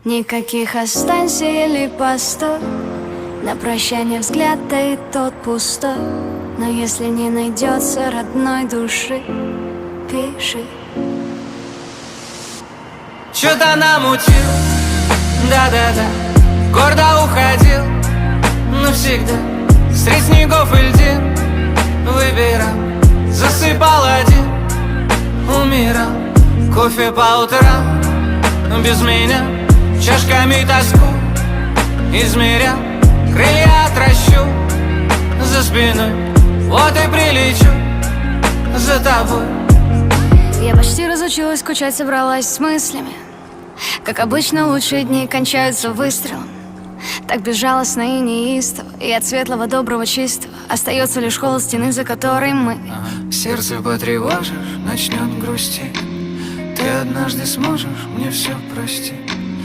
Никаких останься или постой. На прощание взгляд, да и тот пустой. Но если не найдется родной души, пиши. Чё-то намутил, да-да-да, гордо уходил навсегда. Средь снегов и льдин выбирал, засыпал один, умирал. Кофе по утрам без меня, чашками тоску измерял. Крылья отращу за спиной, вот и прилечу за тобой. Я почти разучилась скучать, собралась с мыслями. Как обычно, лучшие дни кончаются выстрелом. Так безжалостно и неистово, и от светлого, доброго, чистого остается лишь холод стены, за которой мы. Сердце потревожишь, начнет грустить. Ты однажды сможешь мне все простить.